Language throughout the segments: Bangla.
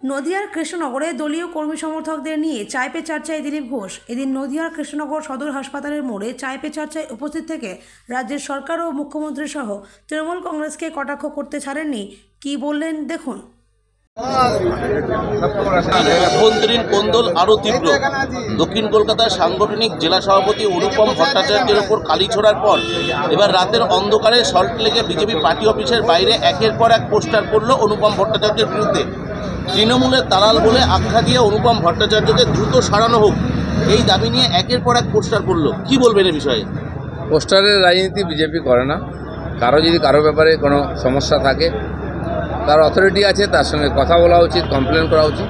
নদিয়ার কৃষ্ণনগরে দলীয় কর্মী সমর্থকদের নিয়ে চায় পে চর্চায় দিলীপ ঘোষ। এদিন নদিয়ার কৃষ্ণনগর সদর হাসপাতালের মোড়ে চায় পে চর্চায় উপস্থিত থেকে রাজ্যের সরকার ও মুখ্যমন্ত্রী সহ তৃণমূল কংগ্রেসকে কটাক্ষ করতে ছাড়েননি। কি বললেন দেখুন। অভ্যন্তরীণ কোন্দল আরও তীব্র। দক্ষিণ কলকাতার সাংগঠনিক জেলা সভাপতি অনুপম ভট্টাচার্যের ওপর কালি ছোড়ার পর এবার রাতের অন্ধকারে সল্টলেকে বিজেপি পার্টি অফিসের বাইরে একের পর এক পোস্টার পড়ল অনুপম ভট্টাচার্যের বিরুদ্ধে। তৃণমূলের দালাল বলে আখ্যা দিয়ে অনুপম ভট্টাচার্যকে দ্রুত সরানো হোক, এই দাবি নিয়ে একের পর এক পোস্টার পড়ল। কি বলবেন এ বিষয়ে? পোস্টারের রাজনীতি বিজেপি করে না। কারো যদি কারো ব্যাপারে কোনো সমস্যা থাকে, তার অথরিটি আছে, তার সঙ্গে কথা বলা উচিত, কমপ্লেন করা উচিত।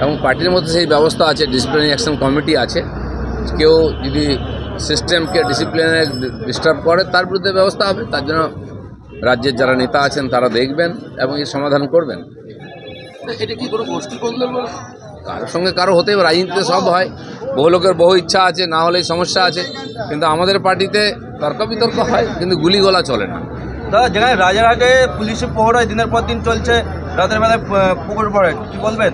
এবং পার্টির মধ্যে সেই ব্যবস্থা আছে, ডিসিপ্লিনারি অ্যাকশন কমিটি আছে। কেউ যদি সিস্টেমকে ডিসিপ্লিনে ডিস্টার্ব করে তার বিরুদ্ধে ব্যবস্থা হবে। তার জন্য রাজ্যের যারা নেতা আছেন তারা দেখবেন এবং এর সমাধান করবেন। এটা কি কোনো গোষ্ঠী কোন্দল বলে? কারোর সঙ্গে কারো হতে রাজনীতিতে সব হয়, বহু লোকের বহু ইচ্ছা আছে, না হলেই সমস্যা আছে। কিন্তু আমাদের পার্টিতে তর্ক বিতর্ক হয়, কিন্তু গুলিগোলা চলে না। দাদা, যেখানে রাজারহাটে পুলিশের প্রহরায় দিনের পর দিন চলছে, রাতের বেলায় পুকুর পড়ে, কি বলবেন?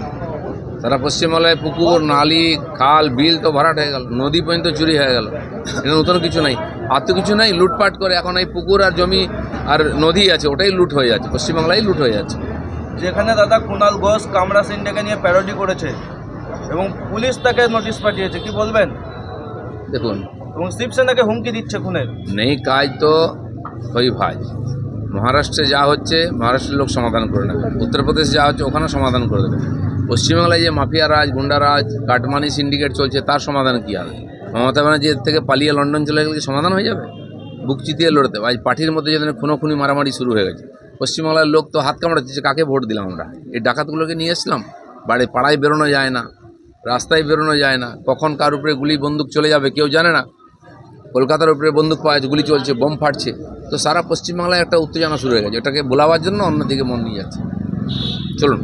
সারা পশ্চিমবাংলায় পুকুর, নালি, খাল, বিল তো ভরাট হয়ে গেল, নদী পর্যন্ত চুরি হয়ে গেল। এটা নতুন কিছু নাই, আর তো কিছু নাই। লুটপাট করে এখন এই পুকুর আর জমি আর নদী আছে, ওটাই লুট হয়ে যাচ্ছে, পশ্চিমবাংলায় লুট হয়ে যাচ্ছে। যেখানে দাদা কুণাল ঘোষ কামরা সিন্ডেকে নিয়ে প্যারোডি করেছে এবং পুলিশ তাকে নোটিশ পাঠিয়েছে, কি বলবেন? দেখুন, এবং শিবসেনাকে হুমকি দিচ্ছে খুনের। নেই কাজ তো ওই ভাই। মহারাষ্ট্রে যা হচ্ছে মহারাষ্ট্রের লোক সমাধান করে নেবে, উত্তরপ্রদেশ যা হচ্ছে ওখানে সমাধান করে দেবে। পশ্চিমবাংলায় যে মাফিয়া রাজ, গুন্ডা রাজ, কাটমানি সিন্ডিকেট চলছে, তার সমাধান কী হবে? মমতা ব্যানার্জি এর থেকে পালিয়ে লন্ডন চলে গেলে কি সমাধান হয়ে যাবে? বুক চিতিয়ে লড়তে হবে। আজ পার্টির মধ্যে যেন খুনোখুনি মারামারি শুরু হয়ে গেছে। পশ্চিমবাংলার লোক তো হাত কামড়াচ্ছে, কাকে ভোট দিলাম আমরা? এই ডাকাতগুলোকে নিয়ে এসলাম। পাড়ায় বেরোনো যায় না, রাস্তায় বেরোনো যায় না, কখন কার উপরে গুলি বন্দুক চলে যাবে কেউ জানে না। কলকাতার উপরে বন্দুক পাওয়া যাচ্ছে, গুলি চলছে, বোম ফাটছে। তো সারা পশ্চিমবাংলায় একটা উত্তেজনা শুরু হয়ে গেছে। এটাকে বোলাবার জন্য অন্যদিকে মন নিয়ে যাচ্ছে। চলুন।